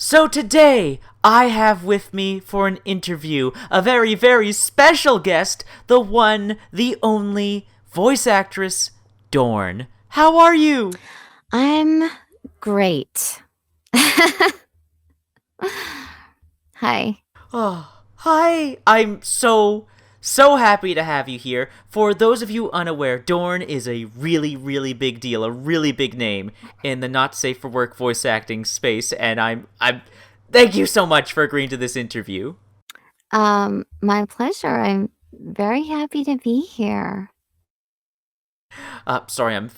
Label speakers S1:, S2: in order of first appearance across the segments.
S1: So today, I have with me for an interview a very, very special guest, the one, the only voice actress, Dorn. How are you?
S2: I'm great. Hi.
S1: Oh, hi. I'm so happy to have you here. For those of you unaware, Dorn is a really, really big deal, a really big name in the not safe for work voice acting space, and I'm thank you so much for agreeing to this interview.
S2: My pleasure. I'm very happy to be here.
S1: Sorry, I'm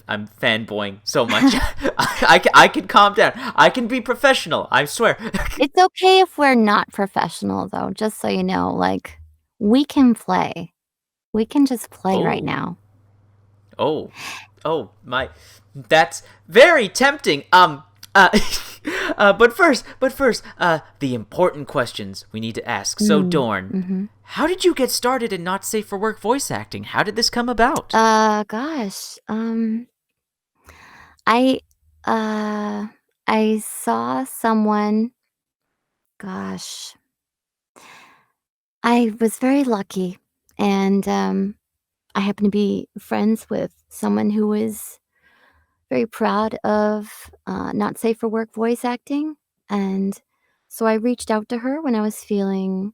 S1: fanboying so much. I can calm down. I can be professional. I swear.
S2: It's okay if we're not professional, though, just so you know. We can play. We can just play right
S1: Oh,
S2: now.
S1: oh, oh, my. That's very tempting. Uh, but first, the important questions we need to ask. So, Dorn,
S2: Mm-hmm.
S1: how did you get started in not safe for work voice acting? How did this come about?
S2: Gosh. I, uh, I saw someone. Gosh, I was very lucky, and I happen to be friends with someone who was very proud of not safe for work voice acting. And so I reached out to her when I was feeling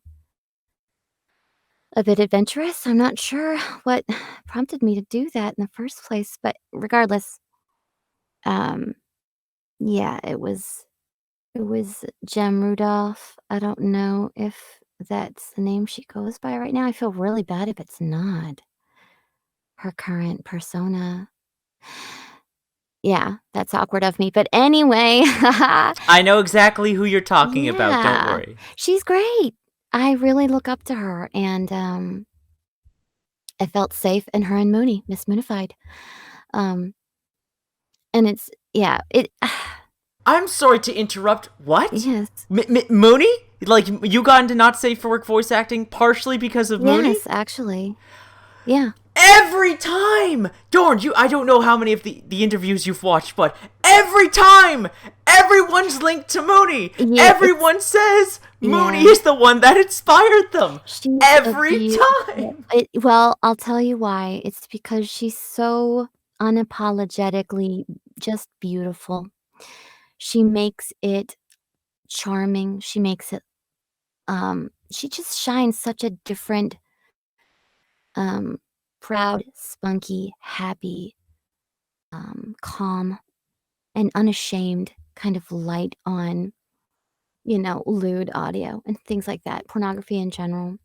S2: a bit adventurous. I'm not sure what prompted me to do that in the first place, but regardless, um, yeah, it was Jem Rudolph. I don't know if that's the name she goes by right now. I feel really bad if it's not her current persona. Yeah, that's awkward of me, but anyway,
S1: I know exactly who you're talking about. Don't
S2: yeah,
S1: worry.
S2: she's great. I really look up to her, and, I felt safe in her and Mooney, Miss Moonified. Um, and it's yeah, it
S1: I'm sorry to interrupt. What?
S2: yes.
S1: Mooney? Like, you got into not safe for work voice acting partially because of Mooney?
S2: Yes, actually. Yeah.
S1: Every time! Dorn, I don't know how many of the interviews you've watched, but every time! Everyone's linked to Mooney!
S2: Yeah, it's
S1: Everyone says Mooney
S2: yeah.
S1: is the one that inspired them!
S2: She's a
S1: Every
S2: beautiful
S1: time!
S2: I'll tell you why. It's because she's so unapologetically just beautiful. She makes it charming, she makes it, she just shines such a different, um, proud, spunky, happy, calm, and unashamed kind of light on, lewd audio and things like that, pornography in general.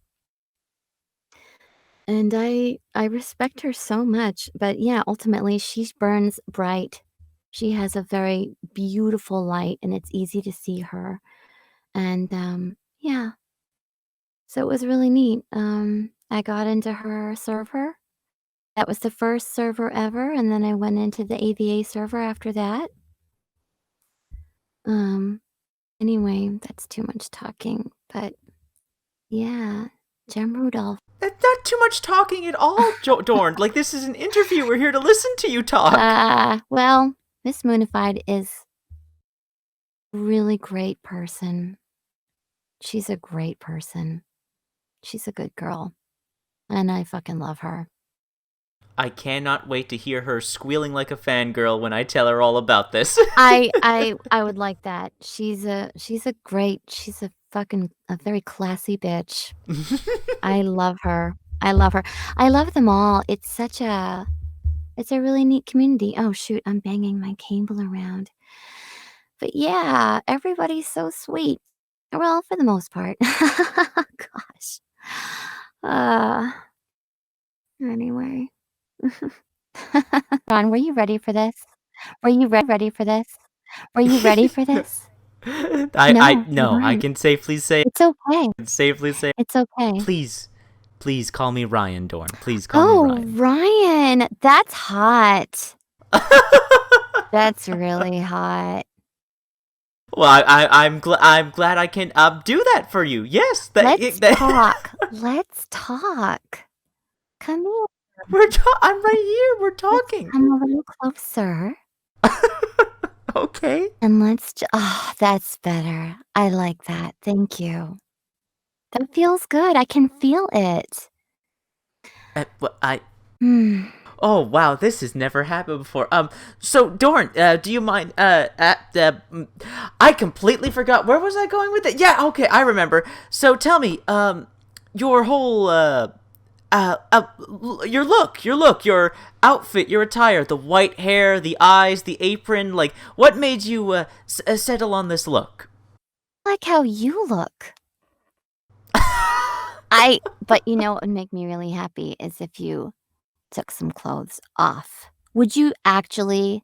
S2: And I respect her so much, but yeah, ultimately she burns bright. She has a very beautiful light and it's easy to see her. And yeah, so it was really neat. I got into her server. That was the first server ever, and then I went into the AVA server after that. Um anyway, that's too much talking, but yeah, Jem Rudolph.
S1: That's not too much talking at all, Dorn. Like, this is an interview. We're here to listen to you talk.
S2: Well, Miss Moonified is a really great person. She's a great person. She's a good girl, and I fucking love her.
S1: I cannot wait to hear her squealing like a fangirl when I tell her all about this.
S2: I would like that. She's a fucking a very classy bitch. I love her. I love her. I love them all. It's a really neat community. Oh shoot, I'm banging my cable around. But yeah, everybody's so sweet. Well, for the most part. Gosh. Uh, anyway. Ron, were you ready for this? Were you ready for this? Were you ready for this?
S1: I
S2: No, you
S1: no, I
S2: weren't.
S1: can safely say,
S2: It's okay.
S1: safely say,
S2: It's okay.
S1: please, please call me Ryan Dorn. Please call me
S2: Oh,
S1: Ryan.
S2: Ryan, that's hot. That's really hot.
S1: Well, I'm glad I can do that for you. Yes,
S2: Let's
S1: that
S2: talk. Let's talk. Come here.
S1: I'm right here. We're
S2: Let's
S1: talking.
S2: come a little closer.
S1: Okay.
S2: And that's better. I like that. Thank you. That feels good. I can feel it.
S1: Well, I.
S2: Hmm.
S1: Oh wow, this has never happened before. So Dorn, do you mind? I completely forgot. Where was I going with it? Yeah, okay, I remember. So tell me, your whole, your look, your outfit, your attire, the white hair, the eyes, the apron. Like, what made you settle on this look?
S2: I like how you look. But you know what would make me really happy is if you took some clothes off. Would you actually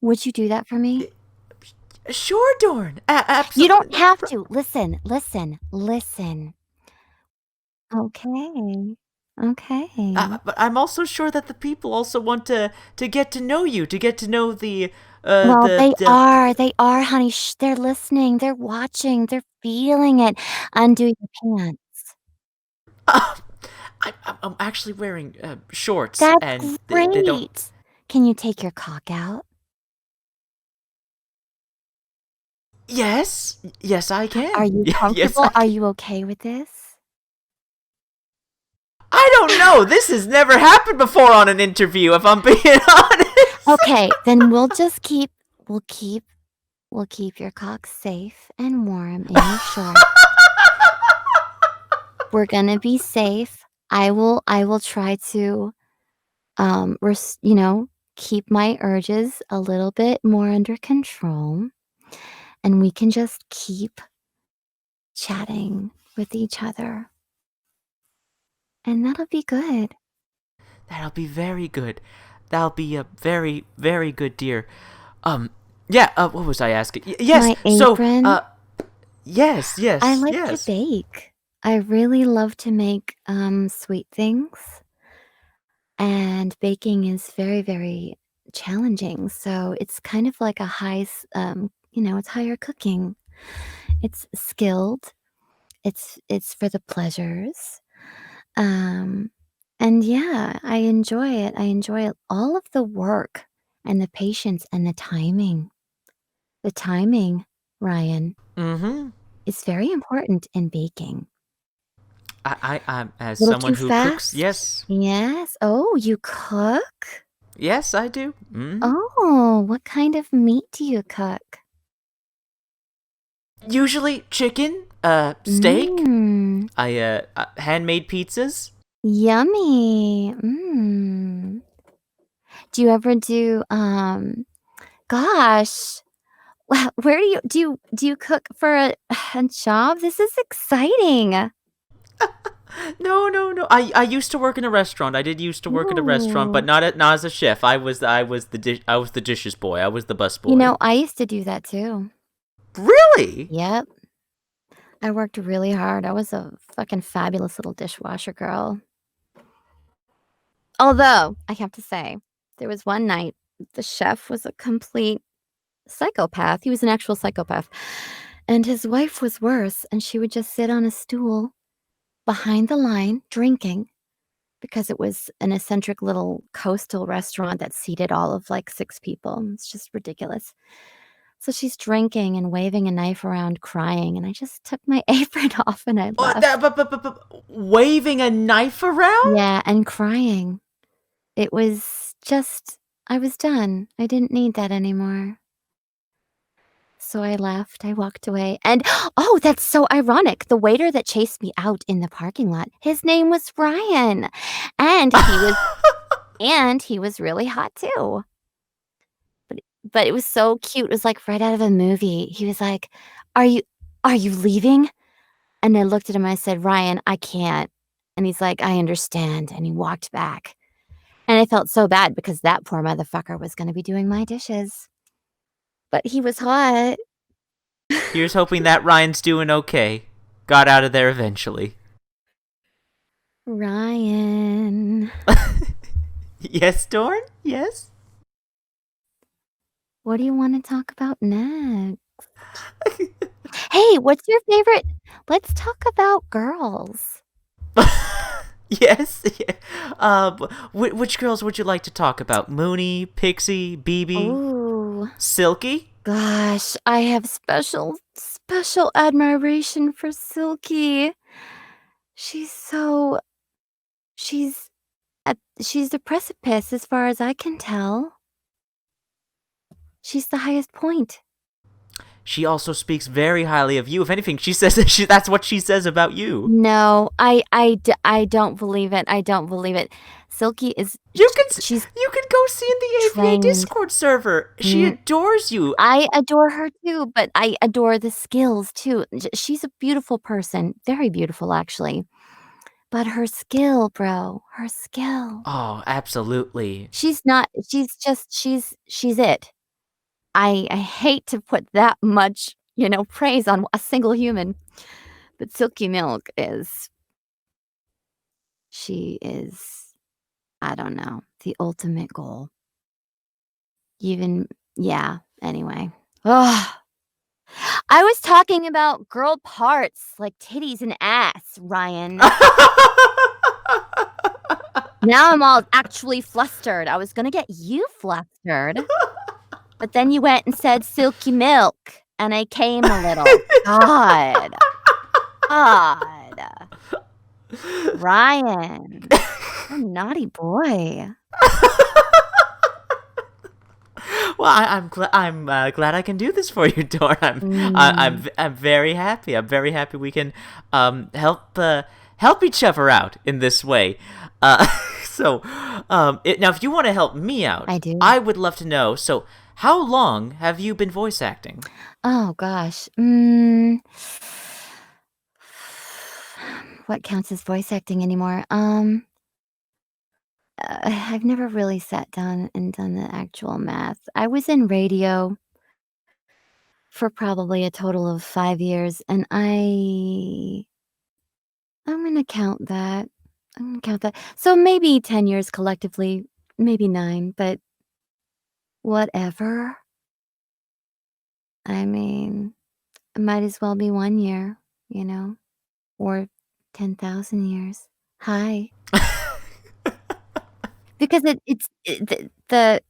S2: would you do that for me?
S1: Sure, Dorn.
S2: You
S1: Absolutely.
S2: don't have to. Listen, listen, listen. Okay. Okay.
S1: But I'm also sure that the people also want to get to know you, to get to know
S2: Well,
S1: the.
S2: they are, honey. Shh, they're listening, they're watching, they're feeling it. Undo your pants.
S1: I'm actually wearing shorts,
S2: That's
S1: and they don't.
S2: great. Can you take your cock out?
S1: Yes, yes, I
S2: Are
S1: can.
S2: you
S1: Yes, I
S2: comfortable? Are
S1: can.
S2: you okay with this?
S1: I don't know. This has never happened before on an interview. If I'm being honest.
S2: Okay, then we'll keep we'll keep your cock safe and warm in your shorts. We're gonna be safe. I will try to, you know, keep my urges a little bit more under control, and we can just keep chatting with each other, and that'll be good.
S1: That'll be very good. That'll be a very, very good, dear. Um, yeah. What was I asking? Yes.
S2: My
S1: So,
S2: apron,
S1: yes,
S2: I
S1: yes,
S2: like to
S1: yes.
S2: bake. I really love to make, sweet things, and baking is very, very challenging, so it's kind of like a it's higher cooking. It's skilled, it's for the pleasures, um, and yeah, I enjoy it. I enjoy all of the work and the patience and the timing. The timing, Ryan,
S1: Mm-hmm.
S2: is very important in baking.
S1: I'm as
S2: Little
S1: someone
S2: too
S1: who cooks.
S2: fast?
S1: Yes,
S2: Yes. Oh, you cook?
S1: yes, I do. Mm-hmm.
S2: Oh, what kind of meat do you cook?
S1: Usually chicken, steak.
S2: Mmm,
S1: I handmade pizzas.
S2: yummy. Do you ever gosh, where do you cook for a job? This is exciting.
S1: No, no, no. I used to work in a restaurant. I did used to work in a restaurant, but
S2: Ooh.
S1: not as a chef. I was the dishes boy. I was the bus
S2: You
S1: boy.
S2: know, I used to do that too.
S1: Really?
S2: Yep. I worked really hard. I was a fucking fabulous little dishwasher girl. Although, I have to say, there was one night the chef was a complete psychopath. He was an actual psychopath. And his wife was worse, and she would just sit on a stool behind the line drinking because it was an eccentric little coastal restaurant that seated all of like 6 people. It's just ridiculous. So she's drinking and waving a knife around, crying, and I just took my apron off and I left.
S1: Waving a knife around?
S2: Yeah, and crying. It was just I was done. I didn't need that anymore. So I left, I walked away, and oh, that's so ironic. The waiter that chased me out in the parking lot, his name was Ryan, and he was really hot too. But it was so cute. It was like right out of a movie. He was like, "Are you leaving?" And I looked at him, I said, "Ryan, I can't." And he's like, "I understand." And he walked back. And I felt so bad because that poor motherfucker was gonna be doing my dishes. But he was hot.
S1: Here's hoping that Ryan's doing okay. Got out of there eventually.
S2: Ryan.
S1: Yes, Dorn? Yes?
S2: What do you wanna talk about next? Hey, what's your favorite let's talk about girls.
S1: Yes. Yeah. Which girls would you like to talk about? Mooney, Pixie, BB,
S2: Ooh,
S1: Silky?
S2: gosh, I have special admiration for Silky. She's so she's she's the precipice as far as I can tell. She's the highest point.
S1: She also speaks very highly of you. If anything, she says that that's what she says about you.
S2: No, I don't believe it. I don't believe it. Silky is
S1: You can
S2: she's
S1: you can go see in the AVA
S2: trained.
S1: Discord server. She
S2: Mm,
S1: adores you.
S2: I adore her too, but I adore the skills too. She's a beautiful person, very beautiful actually. But her skill, bro, her skill.
S1: Oh, absolutely.
S2: She's not. She's just. She's it. I hate to put that much, praise on a single human, but Silky Milk is. She is. I don't know, the ultimate goal. Even yeah. Anyway. Ugh. I was talking about girl parts like titties and ass, Ryan. Now I'm all actually flustered. I was gonna get you flustered, but then you went and said silky milk, and I came a little. God. God. Ryan. What a naughty boy.
S1: Well, I'm glad I can do this for you, Dorn.
S2: Mm,
S1: I'm very happy. I'm very happy we can help each other out in this way. Uh, so now if you want to help me out,
S2: I do.
S1: I would love to know. So how long have you been voice acting?
S2: Oh gosh. What counts as voice acting anymore? I've never really sat down and done the actual math. I was in radio for probably a total of 5 years, and I'm gonna count that. I'm gonna count that. So maybe 10 years collectively, maybe 9, but whatever. I mean, it might as well be 1 year, or 10,000 years. Hi. Because the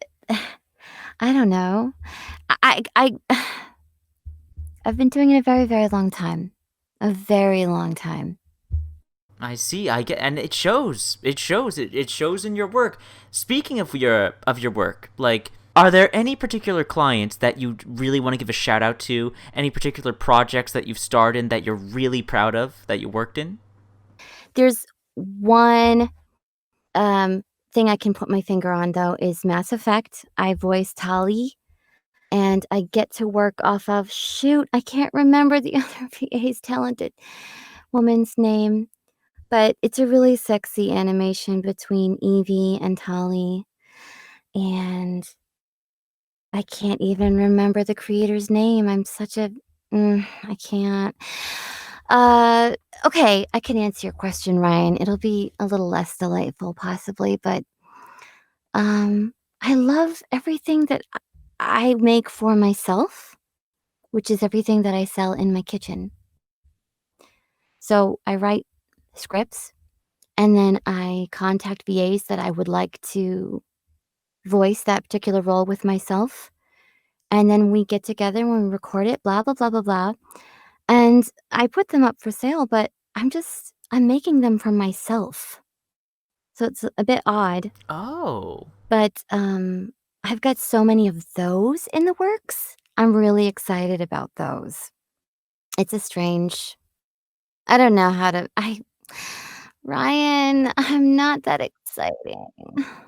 S2: I don't know. I've been doing it a very, very long time. A very long time.
S1: I see. I get, and it shows. It shows. It shows in your work. Speaking of your work, like, are there any particular clients that you really want to give a shout out to? Any particular projects that you've starred in that you're really proud of that you worked in?
S2: There's one, um, thing I can put my finger on, though, is Mass Effect. I voiced Tali, and I get to work off of shoot, I can't remember the other VA's talented woman's name, but it's a really sexy animation between Evie and Tali, and I can't even remember the creator's name. I'm such a I can't. Uh, okay, I can answer your question, Ryan. It'll be a little less delightful possibly, but, I love everything that I make for myself, which is everything that I sell in my kitchen. So, I write scripts, and then I contact VAs that I would like to voice that particular role with myself. And then we get together and we record it, blah, blah, blah, blah, blah. And I put them up for sale, but I'm making them for myself. So it's a bit odd,
S1: Oh,
S2: but I've got so many of those in the works. I'm really excited about those. It's a strange, I don't know how to, Ryan, I'm not that exciting.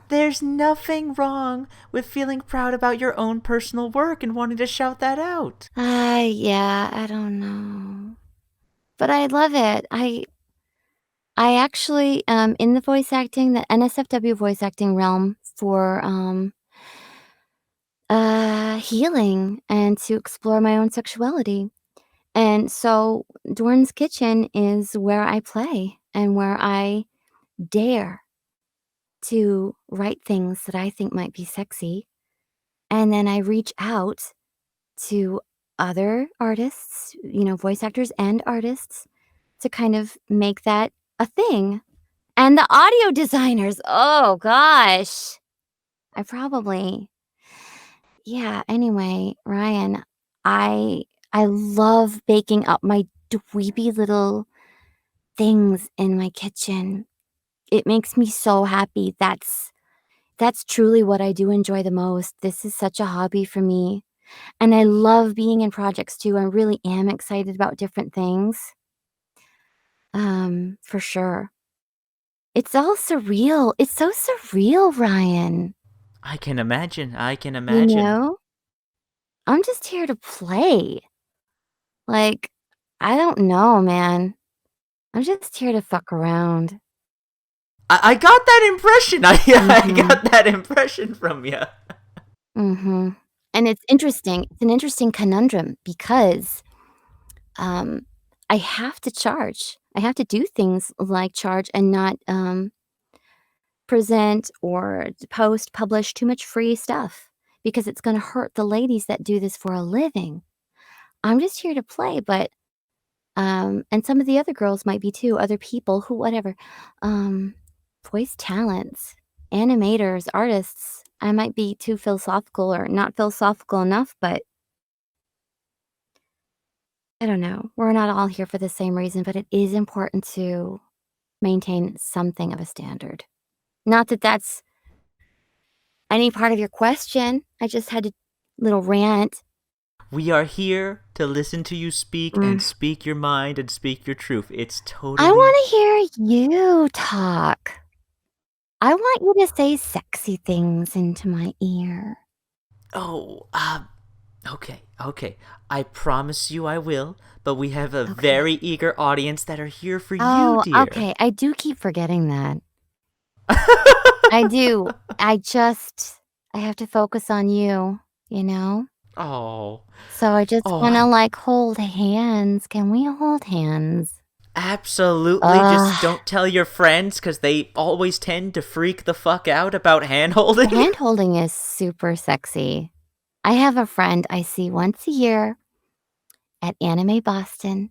S1: there's nothing wrong with feeling proud about your own personal work and wanting to shout that out.
S2: Yeah, I don't know. But I love it. I actually, in the voice acting, the NSFW voice acting realm for, healing and to explore my own sexuality. And so Dorn's Kitchen is where I play and where I dare to write things that I think might be sexy. And then I reach out to other artists, voice actors and artists to kind of make that a thing. And the audio designers, oh gosh. I probably Yeah, anyway, Ryan, I I love baking up my dweeby little things in my kitchen. It makes me so happy. That's truly what I do enjoy the most. This is such a hobby for me, and I love being in projects too. I really am excited about different things. For sure. It's all surreal. It's so surreal, Ryan.
S1: I can imagine. I can
S2: You
S1: imagine.
S2: know? I'm just here to play. Like, I don't know, man. I'm just here to fuck around.
S1: I got that impression. I
S2: Mhm.
S1: got that impression from you.
S2: Mhm. And it's interesting. It's an interesting conundrum because, um, I have to charge. I have to do things like charge and not, present or post, publish too much free stuff because it's gonna hurt the ladies that do this for a living. I'm just here to play, but, and some of the other girls might be too, other people who whatever, um, voice talents, animators, artists. I might be too philosophical or not philosophical enough, but I don't know. We're not all here for the same reason, but it is important to maintain something of a standard. Not that that's any part of your question. I just had a little rant.
S1: We are here to listen to you speak and
S2: Mm.
S1: speak your mind and speak your truth. It's
S2: I
S1: totally.
S2: wanna hear you talk. I want you to say sexy things into my ear.
S1: Oh, okay, okay. I promise you I will, but we have a
S2: Okay.
S1: very eager audience that are here for you,
S2: Oh,
S1: dear.
S2: okay. I do keep forgetting that. I do. I have to focus on you, you know?
S1: Oh,
S2: So I just
S1: oh,
S2: wanna, like, hold hands. Can we hold hands?
S1: absolutely. Just
S2: Ugh.
S1: don't tell your friends because they always tend to freak the fuck out about hand holding.
S2: Hand holding is super sexy. I have a friend I see once a year at Anime Boston,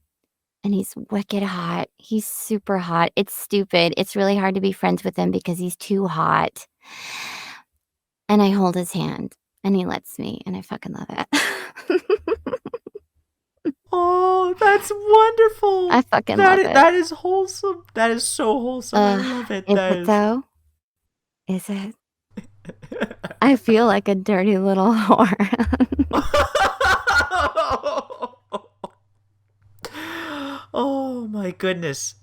S2: and he's wicked hot. He's super hot. It's stupid. It's really hard to be friends with him because he's too hot. And I hold his hand, and he lets me, and I fucking love it.
S1: Oh, that's wonderful.
S2: I fucking love it.
S1: That is wholesome. That is so wholesome. I
S2: Ugh,
S1: love it.
S2: is
S1: That
S2: it
S1: is.
S2: though? Is it? I feel like a dirty little whore.
S1: Oh my goodness.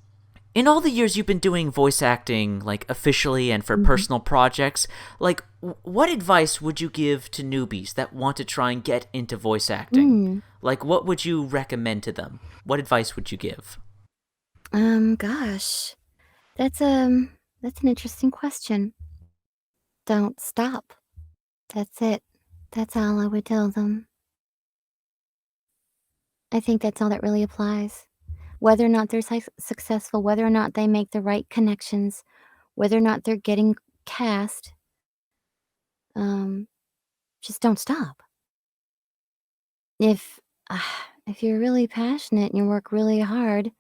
S1: In all the years you've been doing voice acting, like officially and for
S2: Mhm.
S1: personal projects, like what advice would you give to newbies that want to try and get into voice acting?
S2: Mm,
S1: Like what would you recommend to them? What advice would you give?
S2: gosh, that's an interesting question. Don't stop. That's it. That's all I would tell them. I think that's all that really applies. Whether or not they're successful, whether or not they make the right connections, whether or not they're getting cast, um, just don't stop. If if you're really passionate and you work really hard,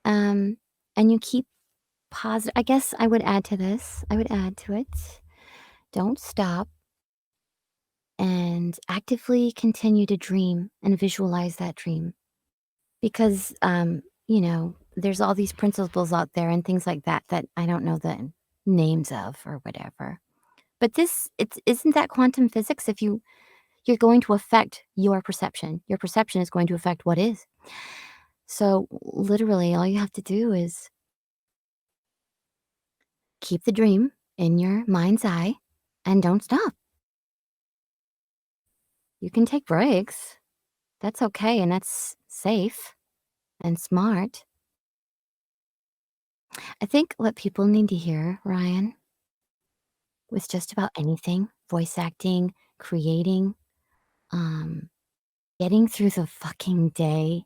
S2: um, and you keep positive, I guess I would add to this. I would add to it. Don't stop and actively continue to dream and visualize that dream because there's all these principles out there and things like that that I don't know the names of or whatever. But it's isn't that quantum physics? If you're going to affect your perception. Your perception is going to affect what is. So literally all you have to do is keep the dream in your mind's eye and don't stop. You can take breaks. That's okay and that's safe and smart. I think what people need to hear, Ryan, with just about anything, voice acting, creating, um, getting through the fucking day,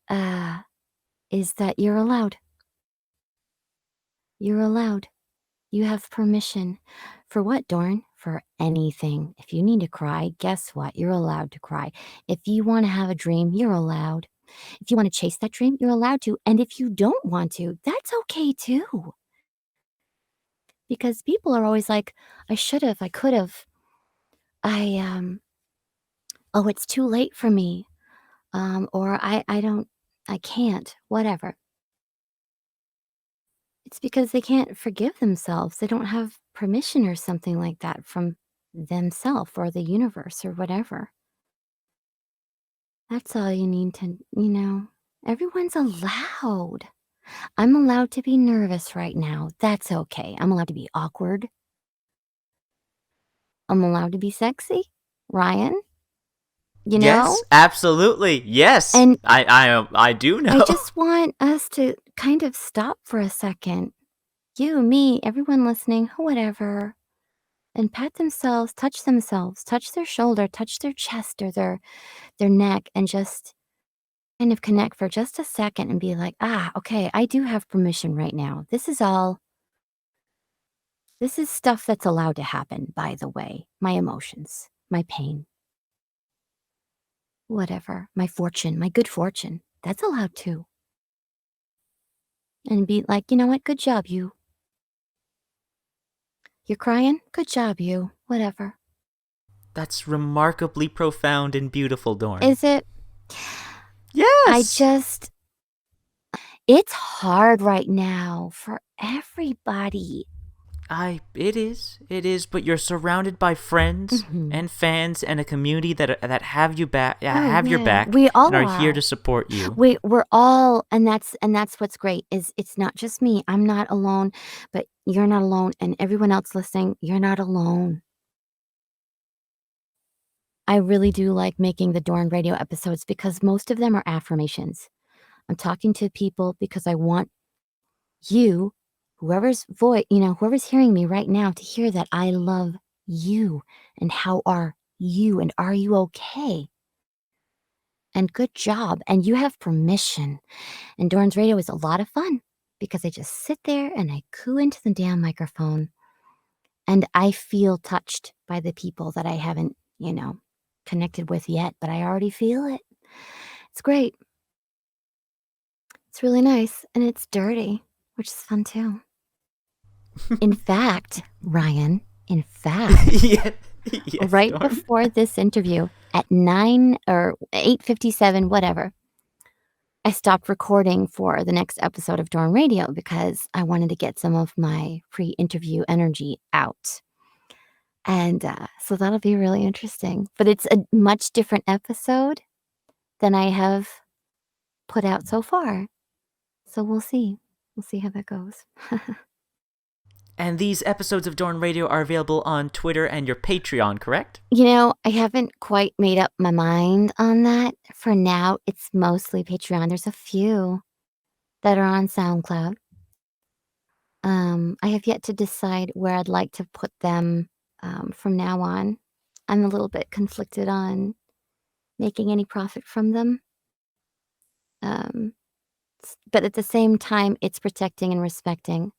S2: uh, is that you're allowed. You're allowed. You have permission. For what, Dorn? For anything. If you need to cry, guess what? You're allowed to cry. If you want to have a dream, you're allowed. If you want to chase that dream, you're allowed to. And if you don't want to, that's okay too. Because people are always like, I should have, I could have. Oh, it's too late for me. Or I don't, I can't, whatever. It's because they can't forgive themselves. They don't have permission or something like that from themselves or the universe or whatever. That's all you need to. Everyone's allowed. I'm allowed to be nervous right now. That's okay. I'm allowed to be awkward. I'm allowed to be sexy. Ryan, you know?
S1: Yes, absolutely. Yes,
S2: And
S1: I do know.
S2: I just want us to kind of stop for a second. You, me, everyone listening, whatever. And pat themselves, touch their shoulder, touch their chest or their neck, and just kind of connect for just a second and be like, okay, I do have permission right now. This is stuff that's allowed to happen, by the way. My emotions, my pain, whatever, my fortune, my good fortune. That's allowed too. And be like, you know what? Good job, you. You're crying? Good job, you. Whatever.
S1: That's remarkably profound and beautiful, Dorn.
S2: Is it?
S1: Yes.
S2: It's hard right now for everybody.
S1: It is, but you're surrounded by friends
S2: Mhm.
S1: and fans and a community that have you back,
S2: Oh,
S1: have your
S2: yeah.
S1: back,
S2: We all
S1: and are here
S2: are.
S1: to support you.
S2: We're all, and that's what's great is it's not just me. I'm not alone, but you're not alone, and everyone else listening, you're not alone. I really do like making the Dorn radio episodes because most of them are affirmations. I'm talking to people because I want you, whoever's hearing me right now, to hear that I love you and how are you and are you okay? And good job. And you have permission. And Dorn's radio is a lot of fun because I just sit there and I coo into the damn microphone and I feel touched by the people that I haven't connected with yet, but I already feel it. It's great. It's really nice. And it's dirty, which is fun too. In fact, Ryan,
S1: Yeah. Yes,
S2: right
S1: Dorn.
S2: before this interview at 9 or 8:57, whatever, I stopped recording for the next episode of Dorn Radio because I wanted to get some of my pre-interview energy out. And so that'll be really interesting. But it's a much different episode than I have put out so far. So we'll see. We'll see how that goes.
S1: And these episodes of Dorn Radio are available on Twitter and your Patreon, correct?
S2: I haven't quite made up my mind on that. For now, it's mostly Patreon. There's a few that are on SoundCloud. I have yet to decide where I'd like to put them from now on. I'm a little bit conflicted on making any profit from them. But at the same time, it's protecting and respecting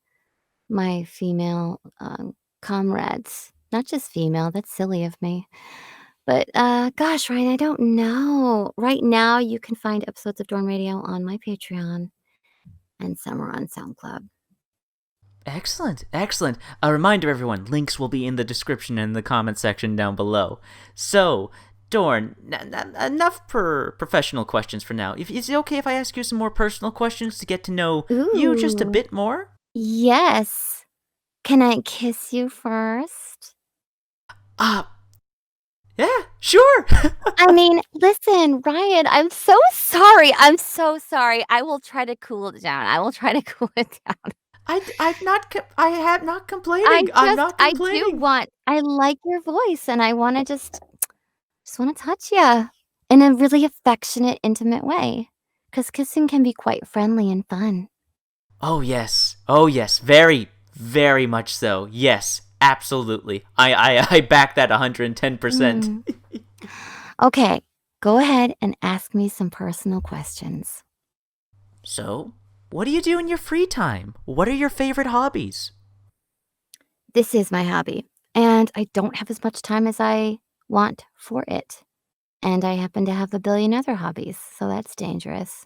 S2: my female comrades. Not just female, that's silly of me. But gosh, Ryan, I don't know. Right now, you can find episodes of Dorm Radio on my Patreon, and some are on SoundCloud.
S1: Excellent, excellent. A reminder, everyone, links will be in the description and the comment section down below. So, Dorn, enough professional questions for now. Is it okay if I ask you some more personal questions to get to know you just a
S2: Ooh.
S1: bit more?
S2: Yes. Can I kiss you first?
S1: Yeah, sure.
S2: I mean, listen, Ryan, I'm so sorry. I'm so sorry. I will try to cool it down. I will try to cool it down.
S1: I am not complaining. I'm not complaining.
S2: I like your voice and I want to just want to touch you in a really affectionate, intimate way. Because kissing can be quite friendly and fun.
S1: Oh yes, very, very much so. Yes, absolutely. I back that 110%.
S2: Okay, go ahead and ask me some personal questions.
S1: So, what do you do in your free time? What are your favorite hobbies?
S2: This is my hobby, and I don't have as much time as I want for it. And I happen to have a billion other hobbies, so that's dangerous.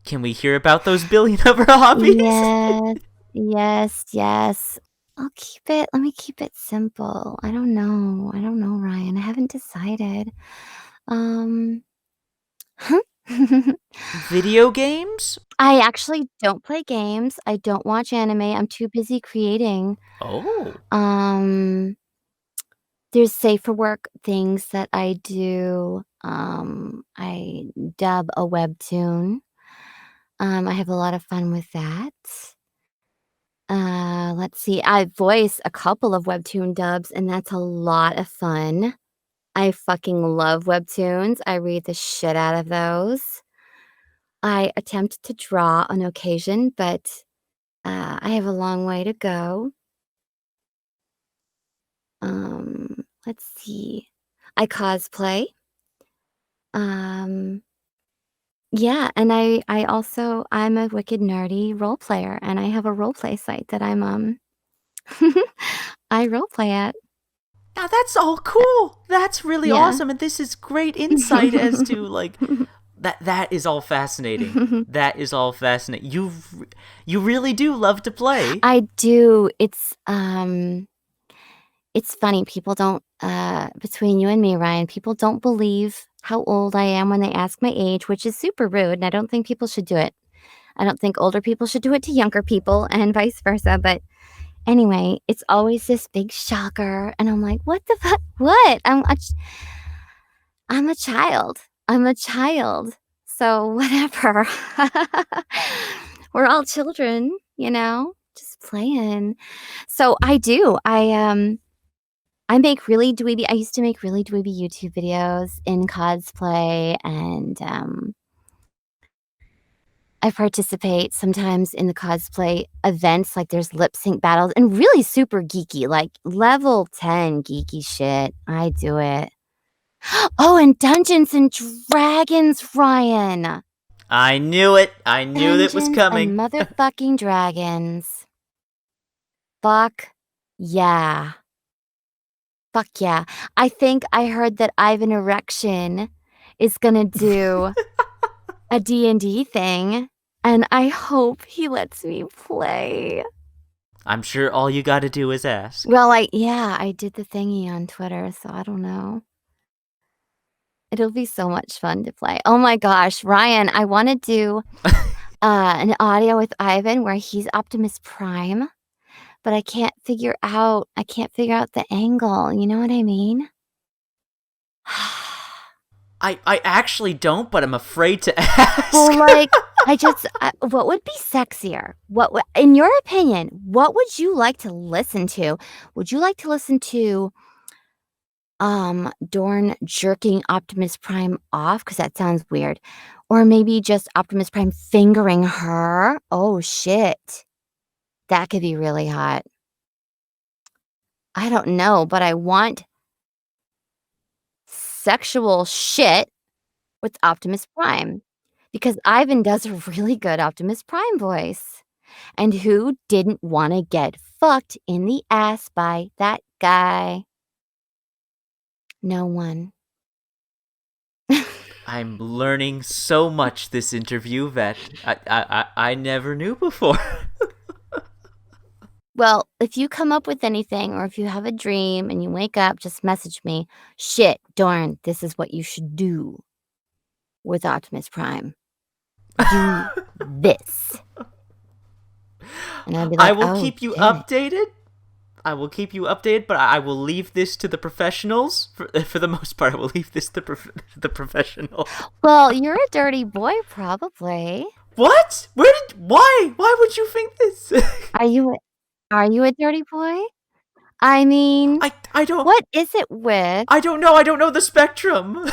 S1: Can we hear about those billion of our hobbies?
S2: Yes, yes, yes. Let me keep it simple. I don't know, Ryan. I haven't decided. Um,
S1: Video games?
S2: I actually don't play games. I don't watch anime. I'm too busy creating.
S1: Oh.
S2: Um, there's safe for work things that I do. I dub a webtoon. I have a lot of fun with that. Let's see. I voice a couple of webtoon dubs, and that's a lot of fun. I fucking love webtoons. I read the shit out of those. I attempt to draw on occasion, but I have a long way to go. Let's see. I cosplay. Um, yeah, and I'm a wicked nerdy role player, and I have a role play site that I role play at.
S1: Now that's all cool. That's really
S2: Yeah.
S1: awesome, and this is great insight as to like that is all fascinating. That is all fascinating. You really do love to play.
S2: I do. It's funny. People don't between you and me, Ryan, people don't believe how old I am when they ask my age, which is super rude, and I don't think people should do it. I don't think older people should do it to younger people and vice versa, but anyway, it's always this big shocker, and I'm like, "What the fuck? What? I'm a child. I'm a child. So whatever." We're all children, just playing. So I do. I make really dweeby I used to make really dweeby YouTube videos in cosplay, and I participate sometimes in the cosplay events, like there's lip sync battles and really super geeky, like level 10 geeky shit. I do it. Oh, and Dungeons and Dragons, Ryan.
S1: I knew it. I knew that was
S2: Dungeons
S1: coming.
S2: and motherfucking Dragons. Fuck yeah. Fuck yeah. I think I heard that Ivan Erection is gonna do a D&D thing, and I hope he lets me play.
S1: I'm sure all you got to do is ask.
S2: Well, I did the thingy on Twitter, so I don't know. It'll be so much fun to play. Oh my gosh, Ryan, I want to do an audio with Ivan where he's Optimus Prime, but I can't figure out the angle. You know what I mean?
S1: I actually don't, but I'm afraid to ask.
S2: Well, like, what would be sexier? In your opinion, what would you like to listen to? Would you like to listen to Dorn jerking Optimus Prime off? Because that sounds weird. Or maybe just Optimus Prime fingering her? Oh shit. That could be really hot. I don't know, but I want sexual shit with Optimus Prime. Because Ivan does a really good Optimus Prime voice. And who didn't want to get fucked in the ass by that guy? No one.
S1: I'm learning so much this interview that I never knew before.
S2: Well, if you come up with anything or if you have a dream and you wake up, just message me. Shit, darn, this is what you should do with Optimus Prime. Do this. And I'd be
S1: I
S2: like,
S1: will
S2: oh,
S1: keep you
S2: shit.
S1: updated. I will keep you updated, but I will leave this to the professionals. For the most part, I will leave this to the professionals.
S2: Well, you're a dirty boy, probably.
S1: What? Why? Why would you think this?
S2: Are you a dirty boy? I mean,
S1: I don't
S2: what is it with
S1: I don't know. I don't know the spectrum.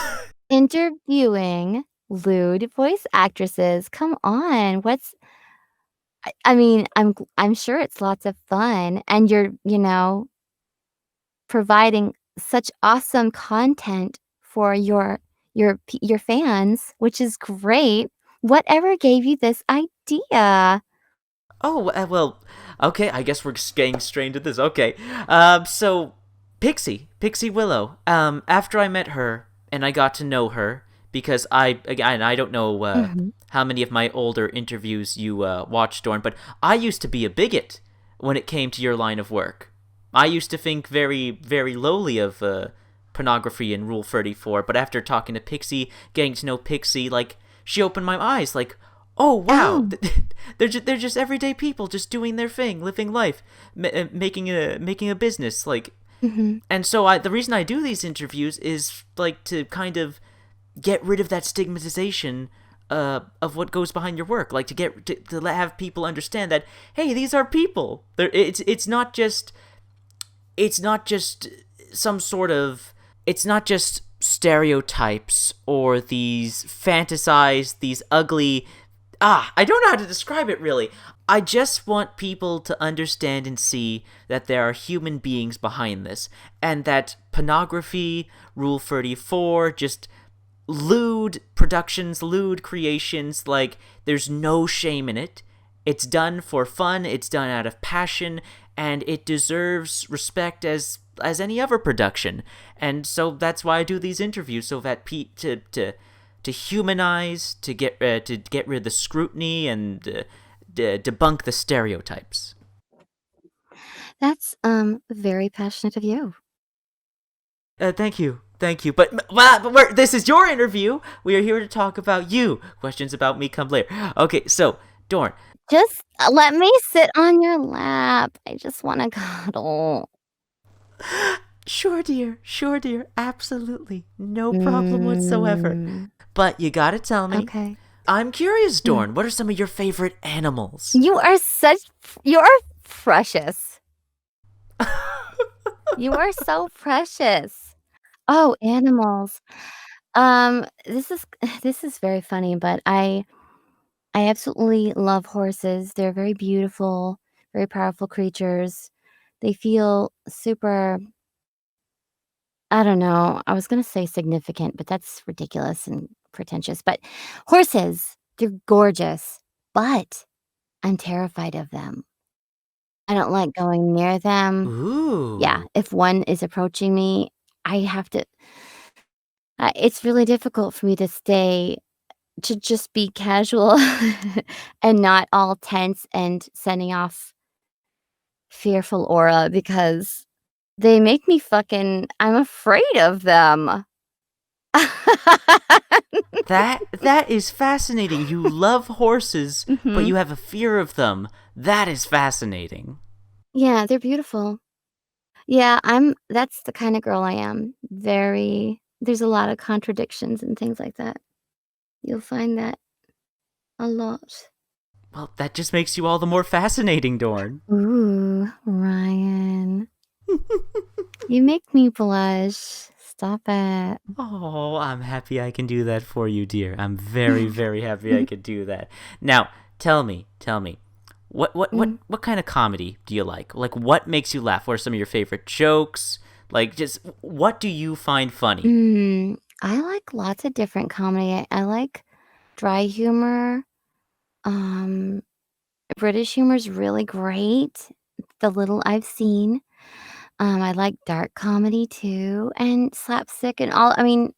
S2: interviewing lewd voice actresses? Come on, I mean, I'm sure it's lots of fun, and you're, providing such awesome content for your fans, which is great. Whatever gave you this idea?
S1: Oh, well, okay, I guess we're just getting straight into this. Okay. So Pixie Willow. After I met her and I got to know her because I don't know
S2: Mhm.
S1: how many of my older interviews you watched, Dorn, but I used to be a bigot when it came to your line of work. I used to think very, very lowly of pornography and Rule 34, but after talking to Pixie, getting to know Pixie, like, she opened my eyes, like, oh, wow,
S2: Oh.
S1: they're just everyday people just doing their thing, living life, making a business, like,
S2: Mhm.
S1: and so the reason I do these interviews is like to kind of get rid of that stigmatization of what goes behind your work, like to have people understand that, hey, these are people. It's not just some sort of it's not just stereotypes or these fantasized, these ugly, I don't know how to describe it really. I just want people to understand and see that there are human beings behind this, and that pornography, Rule 34, just lewd productions, lewd creations, like, there's no shame in it. It's done for fun, it's done out of passion, and it deserves respect as any other production. And so that's why I do these interviews, so that to humanize, to get rid of the scrutiny, and debunk the stereotypes.
S2: That's, very passionate of you.
S1: Thank you. Thank you. This is your interview. We are here to talk about you. Questions about me come later. Okay, so, Dorn.
S2: Just, let me sit on your lap. I just wanna cuddle.
S1: Sure, dear. Sure, dear. Absolutely. No problem whatsoever.
S2: Mm.
S1: But you gotta tell me.
S2: Okay.
S1: I'm curious,
S2: Mm.
S1: Dorn. What are some of your favorite animals?
S2: You are precious. You are so precious. Oh, animals. This is this is very funny, but I absolutely love horses. They're very beautiful, very powerful creatures. They feel super, I don't know, I was gonna say significant, but that's ridiculous and pretentious, but horses, they're gorgeous, but I'm terrified of them. I don't like going near them. Yeah,
S1: Ooh.
S2: if one is approaching me, I have to it's really difficult for me to just be casual and not all tense and sending off fearful aura because they make me I'm afraid of them.
S1: That is fascinating. You love horses, but
S2: Mhm.
S1: you have a fear of them. That is fascinating.
S2: Yeah, they're beautiful. Yeah, that's the kinda girl I am. There's a lot of contradictions and things like that. You'll find that a lot.
S1: Well, that just makes you all the more fascinating, Dorn.
S2: Ooh, Ryan. You make me blush. Stop it.
S1: Oh, I'm happy I can do that for you, dear. I'm very, very happy I could do that. Now, tell me,
S2: Mm.
S1: what kind of comedy do you like? Like, what makes you laugh? What are some of your favorite jokes? Like, just what do you find funny?
S2: I like lots of different comedy. I like dry humor. Um, British humor is really great, the little I've seen. I like dark comedy too, and slapstick and all. I mean,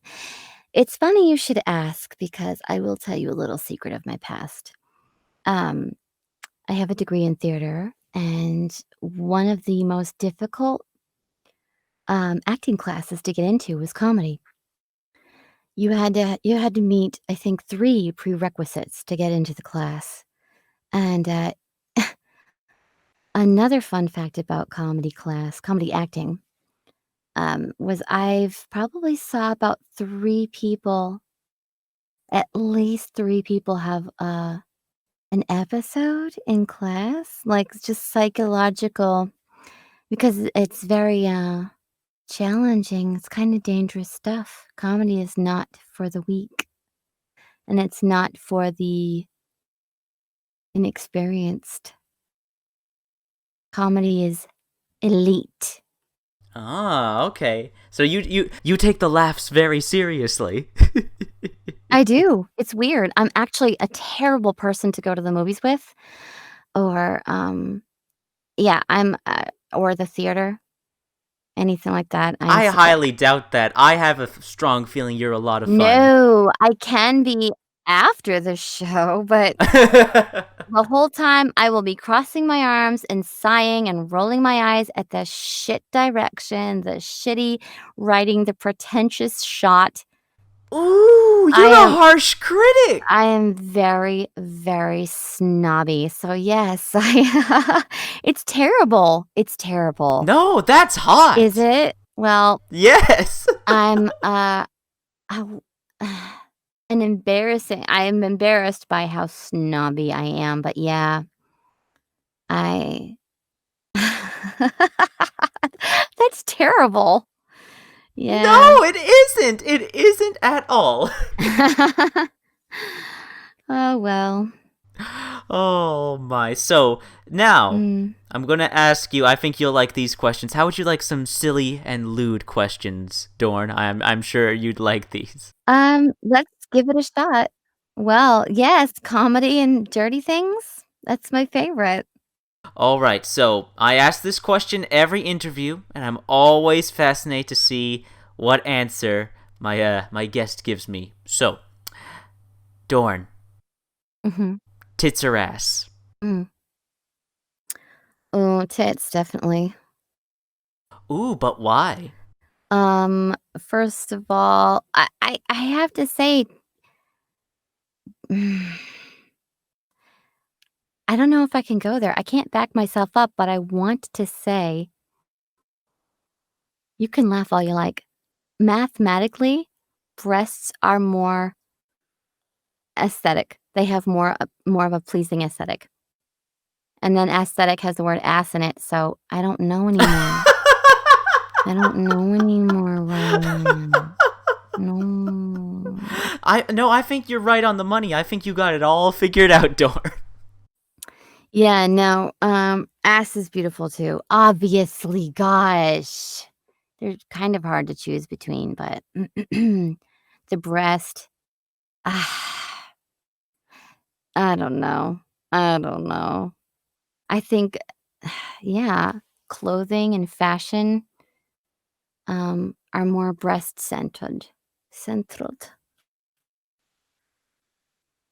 S2: it's funny you should ask because I will tell you a little secret of my past. Um, I have a degree in theater, and one of the most difficult acting classes to get into was comedy. You had to meet, I think, 3 prerequisites to get into the class, and, another fun fact about comedy acting, was I've probably saw about 3 people, at least 3 people have, an episode in class, like, just psychological because it's very, challenging, it's kinda dangerous stuff. Comedy is not for the weak, and it's not for the inexperienced. Comedy is elite.
S1: Ah, okay. So you take the laughs very seriously.
S2: I do. It's weird. I'm actually a terrible person to go to the movies with or, yeah, or the theater. anything like that.
S1: I highly doubt that. I have a strong feeling you're a lot of fun.
S2: No, I can be after the show, but the whole time I will be crossing my arms and sighing and rolling my eyes at the shit direction, the shitty writing, the pretentious shot.
S1: Ooh,
S2: I
S1: you're a
S2: am
S1: harsh critic.
S2: I am very, very snobby. So yes, I it's terrible. It's terrible.
S1: No, that's
S2: Is
S1: hot.
S2: it? Well,
S1: Yes.
S2: I'm I I am embarrassed by how snobby I am, but yeah, I That's terrible.
S1: No,
S2: Yeah.
S1: it isn't. It isn't at all.
S2: Oh, well.
S1: Oh my. So, now
S2: Mm.
S1: I'm going to ask you, I think you'll like these questions. How would you like some silly and lewd questions, Dorn? I'm sure you'd like these.
S2: Let's give it a shot. Well, yes, comedy and dirty things. That's my favorite.
S1: All right, so I ask this question every interview, and I'm always fascinated to see what answer my guest gives me. So, Dorn,
S2: Mhm.
S1: tits or ass?
S2: Mm. Oh, tits, definitely.
S1: Ooh, but why?
S2: First of all, I have to say, I don't know if I can go there. I can't back myself up, but I want to say, you can laugh all you like. Mathematically, breasts are more aesthetic. They have more of a pleasing aesthetic. And then aesthetic has the word ass in it, so I don't know anymore. I don't know anymore, Ryan. No.
S1: I think you're right on the money. I think you got it all figured out, Dorn.
S2: Yeah, no, ass is beautiful too. Obviously, gosh. They're kind of hard to choose between, but the breast, ah, I don't know. I don't know. I think, yeah, clothing and fashion, are more breast-centered. Centered.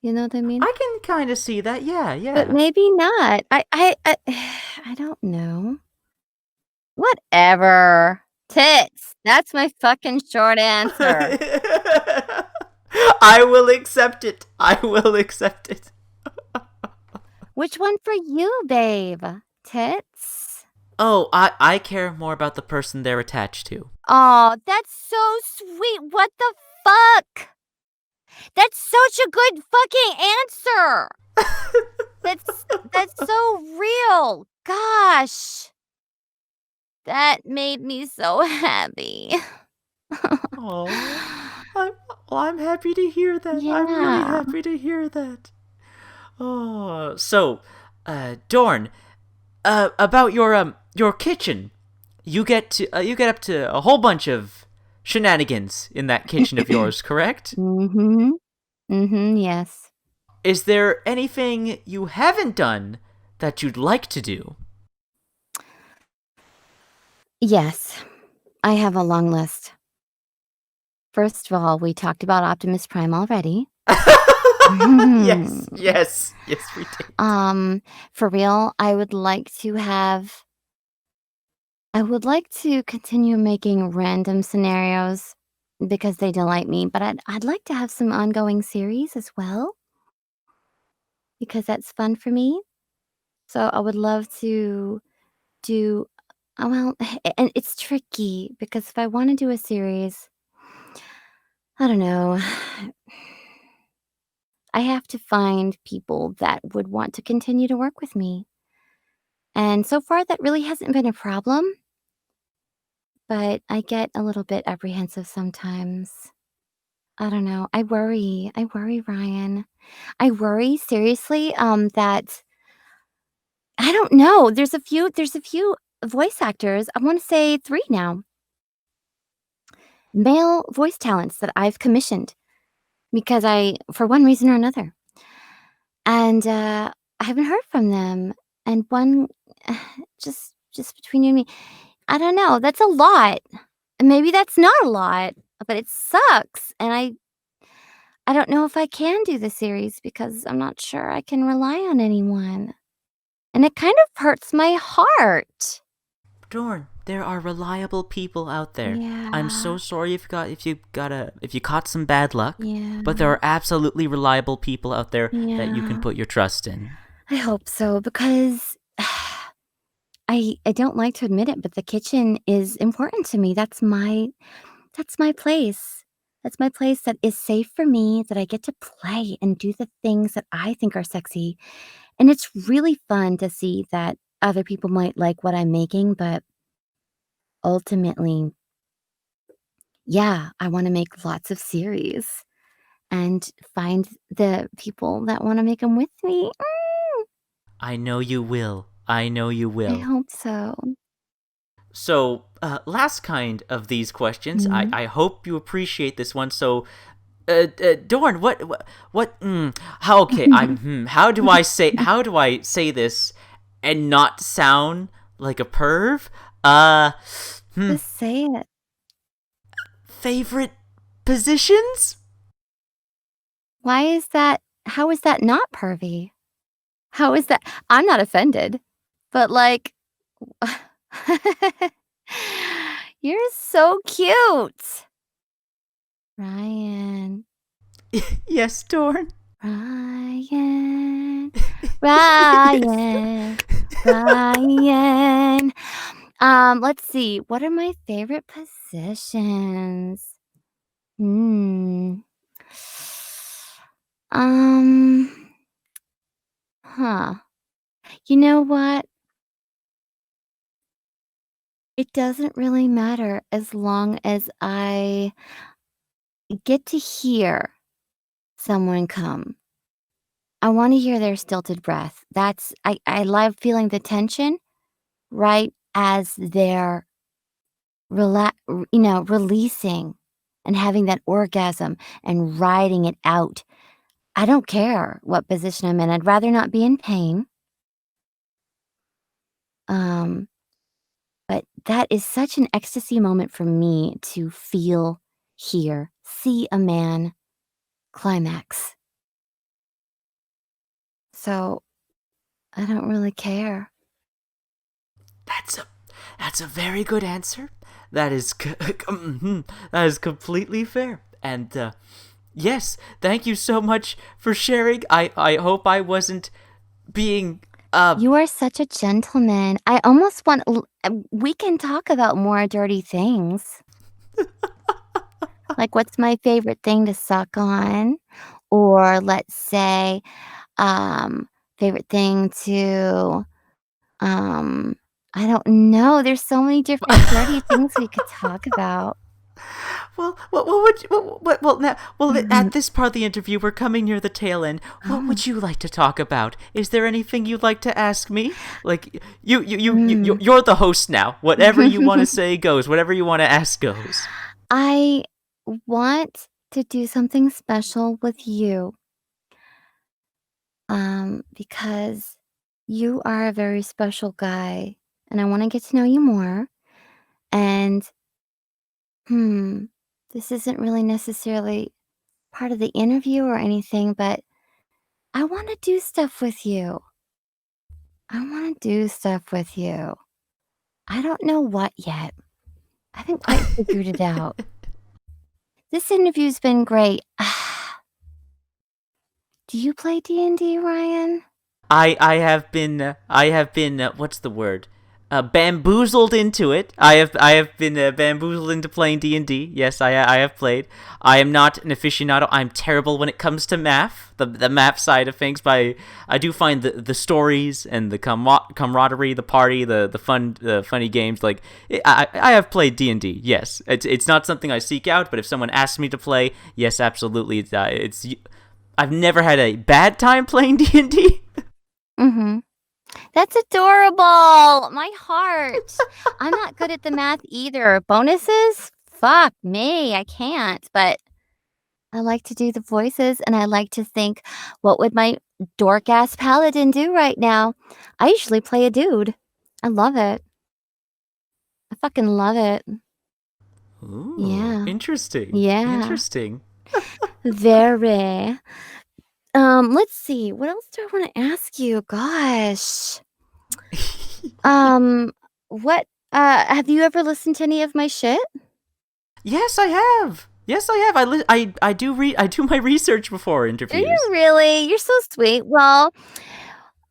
S2: You know what I mean?
S1: I can kind of see that. Yeah,
S2: But
S1: yeah.
S2: maybe not. I I don't know. Whatever. Tits. That's my fucking short answer.
S1: I will accept it. I will accept it.
S2: Which one for you, babe? Tits?
S1: Oh, I care more about the person they're attached to.
S2: Oh, that's so sweet. What the fuck? That's such a good fucking answer. That's so real. Gosh. That made me so happy.
S1: Oh, I'm happy to hear that. I'm really
S2: Yeah.
S1: happy to hear that. Oh, so, Dorn, about your kitchen, you get up to a whole bunch of shenanigans in that kitchen of yours, correct?
S2: Mhm. Mhm, yes.
S1: Is there anything you haven't done that you'd like to do?
S2: Yes. I have a long list. First of all, we talked about Optimus Prime already.
S1: Yes, yes, yes, we did.
S2: For real, I would like to continue making random scenarios because they delight me, but I'd like to have some ongoing series as well because that's fun for me. So I would love to do well, and it's tricky because if I want to do a series, I don't know. I have to find people that would want to continue to work with me. And so far, that really hasn't been a problem, but I get a little bit apprehensive sometimes. I don't know. I worry, Ryan. I worry seriously, that I don't know. There's a few voice actors. I want to say 3 now. Male voice talents that I've commissioned because for one reason or another. And I haven't heard from them. And one just between you and me, I don't know, that's a lot. And maybe that's not a lot, but it sucks, and I don't know if I can do the series because I'm not sure I can rely on anyone, and it kind of hurts my heart.
S1: Dorn, there are reliable people out there. I'm so
S2: Yeah,
S1: sorry if you caught some bad luck, but there
S2: yeah,
S1: are absolutely reliable people out there that you can
S2: yeah.
S1: put your trust in.
S2: I hope so because I don't like to admit it, but the kitchen is important to me. That's my place. That's my place that is safe for me, that I get to play and do the things that I think are sexy. And it's really fun to see that other people might like what I'm making, but ultimately, yeah, I want to make lots of series and find the people that want to make them with me.
S1: I know you will. I know you
S2: I
S1: will.
S2: hope so.
S1: So, last kind of these questions.
S2: Mhm.
S1: I hope you appreciate this one. So, Dorn, how, okay, how do I say this and not sound like a perv? Uh, hmm,
S2: Just say it.
S1: favorite positions?
S2: Why is that? How is that not pervy? How is that? I'm not offended, but like, you're so cute. Ryan,
S1: Yes, Dorn.
S2: Ryan,
S1: Yes.
S2: Ryan, Ryan. Let's see. What are my favorite positions? Hmm. Um, huh. You know what? It doesn't really matter as long as I get to hear someone come. I wanna hear their stilted breath. I love feeling the tension right as they're releasing and having that orgasm and riding it out. I don't care what position I'm in. I'd rather not be in pain. Um, but that is such an ecstasy moment for me to feel, hear, see a man climax. So, I don't really care.
S1: That's a that's a very good answer. That is that is completely fair. And yes, thank you so much for sharing. I hope I wasn't being
S2: You are such a gentleman. I almost want we can talk about more dirty things. Like, what's my favorite thing to suck on? Or let's say, um, favorite thing to, um, I don't know. There's so many different dirty things we could talk about.
S1: what would you, now at
S2: Mhm.
S1: this part of the interview we're coming near the tail end. What
S2: Oh.
S1: would you like to talk about? Is there anything you'd like to ask me? Like
S2: Mm.
S1: you're the host now. Whatever you want to say goes. Whatever you want to ask goes.
S2: I want to do something special with you, because you are a very special guy, and I wanna get to know you more, and, hmm, this isn't really necessarily part of the interview or anything, but I wanna do stuff with you. I wanna do stuff with you. I don't know what yet. I haven't quite figured it out. This interview's been great. Do you play D&D, Ryan?
S1: I have been what's the word? Bamboozled into it. I have been bamboozled into playing D&D. Yes, I have played. I am not an aficionado. I'm terrible when it comes to math, the math side of things. But I do find the stories and the camaraderie, the party, the fun, the funny games. Like I have played D&D. Yes, it's not something I seek out. But if someone asks me to play, yes, absolutely. It's I've never had a bad time playing D&D.
S2: Mhm. That's adorable. My heart. I'm not good at the math either. Bonuses? Fuck me. I can't. But I like to do the voices and I like to think, what would my dork ass paladin do right now? I usually play a dude. I love it. I fucking love it.
S1: Ooh,
S2: Yeah.
S1: interesting.
S2: Yeah.
S1: Interesting.
S2: Very. Let's see. What else do I want to ask you? Gosh. Um, what have you ever listened to any of my shit?
S1: Yes, I have. Yes, I have. I do read. I do my research before
S2: Do you
S1: interviews.
S2: really? You're so sweet. Well,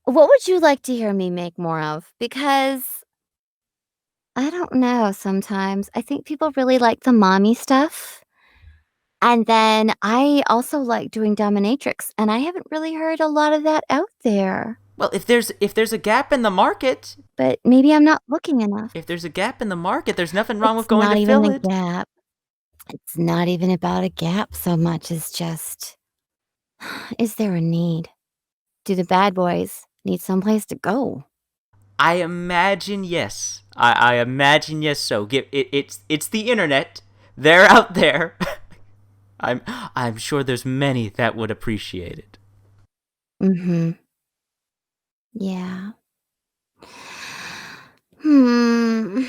S2: what would you like to hear me make more of? Because I don't know sometimes. I think people really like the mommy stuff. And then I also like doing dominatrix, and I haven't really heard a lot of that out there.
S1: Well, if there's a gap in the market,
S2: But maybe I'm not looking enough.
S1: if there's a gap in the market, there's nothing wrong with
S2: It's
S1: going to
S2: not even
S1: fill
S2: the
S1: it.
S2: gap. It's not even about a gap so much as just, is there a need? Do the bad boys need someplace to go?
S1: I imagine yes. I imagine yes. So it's the internet. They're out there. I'm sure there's many that would appreciate it.
S2: Mm-hmm. Yeah. Hmm.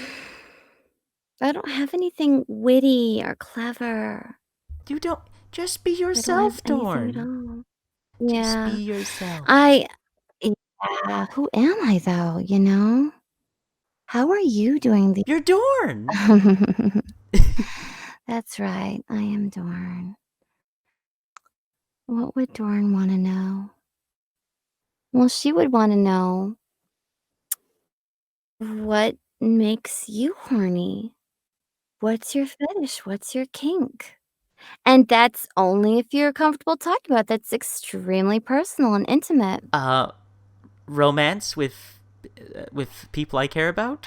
S2: I don't have anything witty or clever.
S1: You don't just be
S2: I don't have
S1: yourself,
S2: anything at
S1: Dorn.
S2: all.
S1: Just be
S2: Yeah.
S1: yourself.
S2: I Yeah, who am I though, you know? How are you doing the
S1: You're Dorn.
S2: That's right, I am Dorn. What would Dorn wanna know? Well, she would wanna know what makes you horny? What's your fetish? What's your kink? And that's only if you're comfortable talking about it. That's extremely personal and intimate.
S1: Uh, romance with people I care about.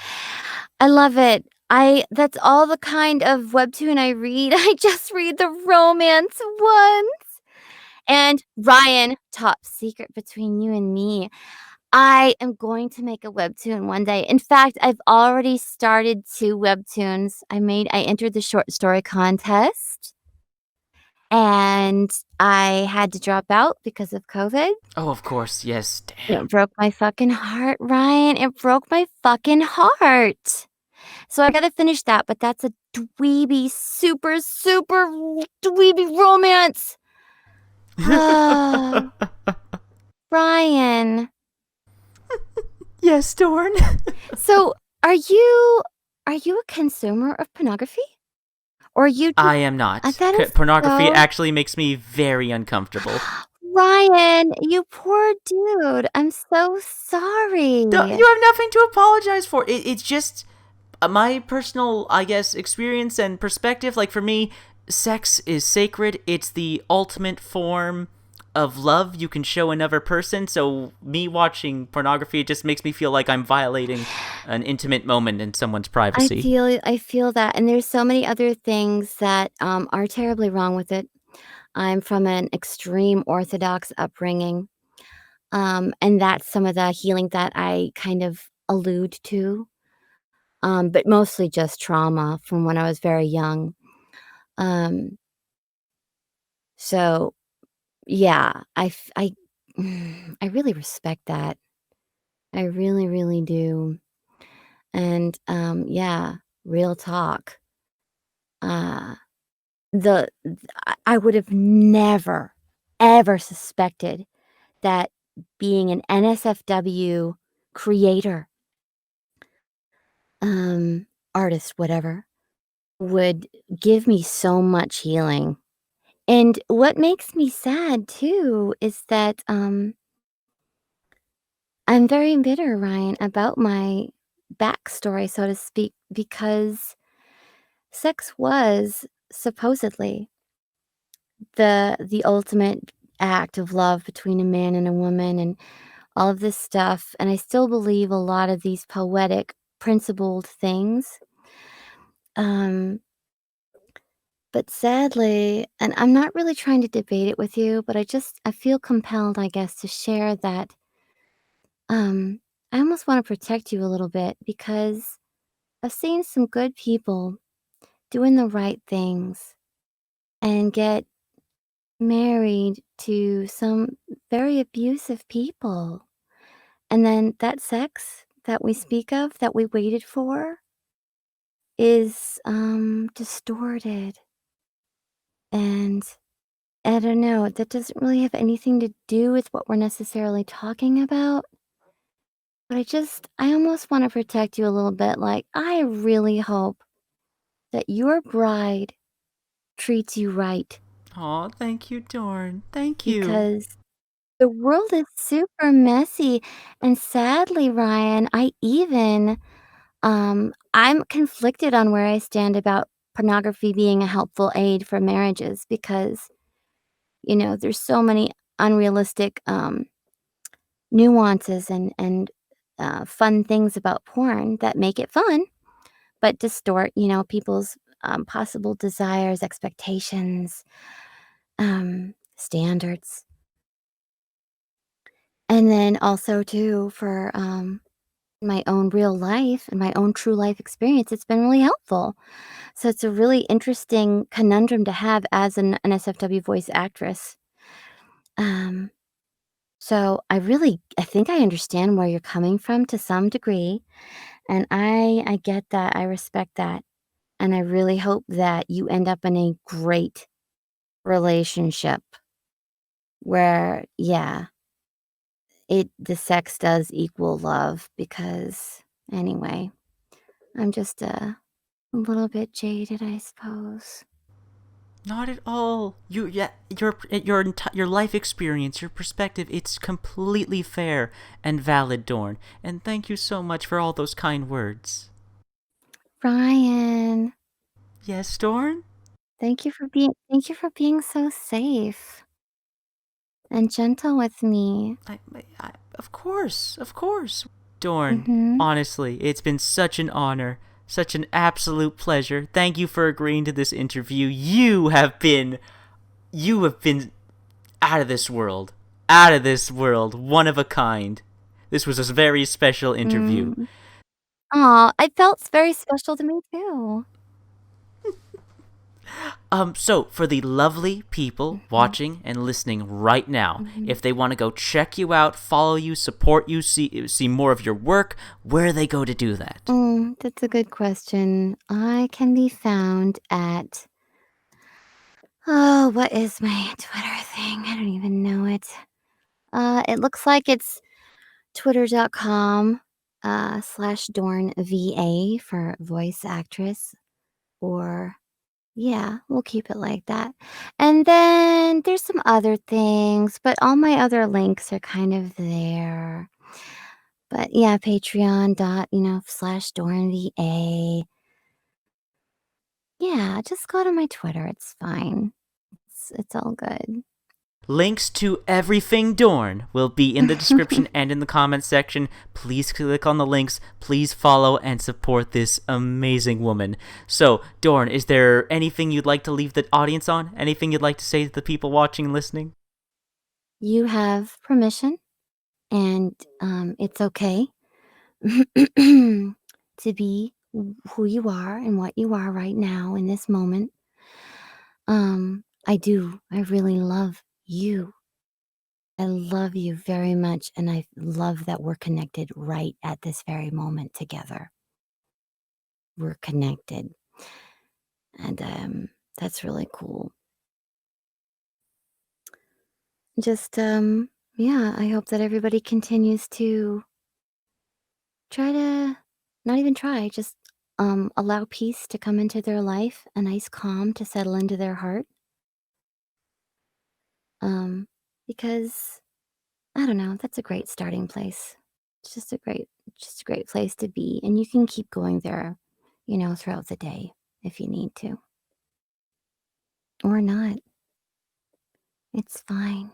S2: I love it. I That's all the kind of webtoon I read. I just read the romance ones. And Ryan, top secret between you and me, I am going to make a webtoon one day. In fact, I've already started 2 webtoons. I entered the short story contest, and I had to drop out because of COVID.
S1: Oh, of course. Yes.
S2: It
S1: Damn.
S2: broke my fucking heart, Ryan. It broke my fucking heart. So I gotta finish that, but that's a dweeby, super, super dweeby romance. Ah, Ryan.
S1: Yes, Dorn.
S2: So are you a consumer of pornography? Or you just
S1: I am not.
S2: that is
S1: Pornography
S2: so
S1: actually makes me very uncomfortable.
S2: Ryan, you poor dude. I'm so sorry.
S1: You have nothing to apologize for. It's just my personal, I guess, experience and perspective. Like for me, sex is sacred. It's the ultimate form of love you can show another person. So me watching pornography, it just makes me feel like I'm violating an intimate moment in someone's privacy.
S2: I feel that, and there's so many other things that, are terribly wrong with it. I'm from an extreme Orthodox upbringing, and that's some of the healing that I kind of allude to, but mostly just trauma from when I was very young. Um, so, yeah, I really respect that. I really, really do, and, yeah, real talk. Uh I would have never, ever suspected that being an NSFW creator, um, artist, whatever, would give me so much healing. And what makes me sad too is that, I'm very bitter, Ryan, about my backstory, so to speak, because sex was supposedly the ultimate act of love between a man and a woman and all of this stuff, and I still believe a lot of these poetic, principled things. Um, but sadly, and I'm not really trying to debate it with you, but I feel compelled, I guess, to share that, um, I almost wanna protect you a little bit because I've seen some good people doing the right things and get married to some very abusive people. And then that sex that we speak of, that we waited for, is, distorted, and I don't know, that doesn't really have anything to do with what we're necessarily talking about, but I almost wanna protect you a little bit, like, I really hope that your bride treats you right
S1: Aw, thank you, Dorn. Thank you.
S2: because the world is super messy, and sadly, Ryan, I'm conflicted on where I stand about pornography being a helpful aid for marriages because, there's so many unrealistic, nuances and fun things about porn that make it fun, but distort, people's, possible desires, expectations, standards. And then also too for, my own real life and my own true life experience, it's been really helpful. So it's a really interesting conundrum to have as an NSFW voice actress. Um, so I think I understand where you're coming from to some degree, and I get that, I respect that, and I really hope that you end up in a great relationship where, yeah, the sex does equal love because anyway, I'm just, a little bit jaded, I suppose.
S1: Not at all. Yeah, your life experience, your perspective, it's completely fair and valid, Dorn. And thank you so much for all those kind words.
S2: Ryan,
S1: Yes, Dorn?
S2: thank you for being so safe and gentle with me.
S1: Of course, of course. Dorn,
S2: Mhm.
S1: honestly, it's been such an honor, such an absolute pleasure. Thank you for agreeing to this interview. You have been out of this world. Out of this world. One of a kind. This was a very special interview.
S2: Mm. Aw, it felt very special to me too.
S1: So for the lovely people
S2: Mhm,
S1: watching and listening right now,
S2: mhm.
S1: if they want to go check you out, follow you, support you, see more of your work, where do they go to do that?
S2: That's a good question. I can be found at oh, what is my Twitter thing? I don't even know it. It looks like it's twitter.com, /Dorn VA for voice actress or yeah, we'll keep it like that. And then there's some other things, but all my other links are kind of there. But yeah, Patreon dot, /Dorn VA. Yeah, just go to my Twitter. It's fine. It's all good.
S1: Links to everything Dorn will be in the description and in the comments section. Please click on the links. Please follow and support this amazing woman. So, Dorn, is there anything you'd like to leave the audience on? Anything you'd like to say to the people watching and listening?
S2: You have permission, and it's okay to be who you are and what you are right now in this moment. I do. I really love you. I love you very much, and I love that we're connected right at this very moment together. We're connected, and that's really cool. Just yeah, I hope that everybody continues to try to not even try, just allow peace to come into their life, a nice calm to settle into their heart. Um, because I don't know, that's a great starting place. It's just a great place to be, and you can keep going there, throughout the day if you need to. Or not. It's fine.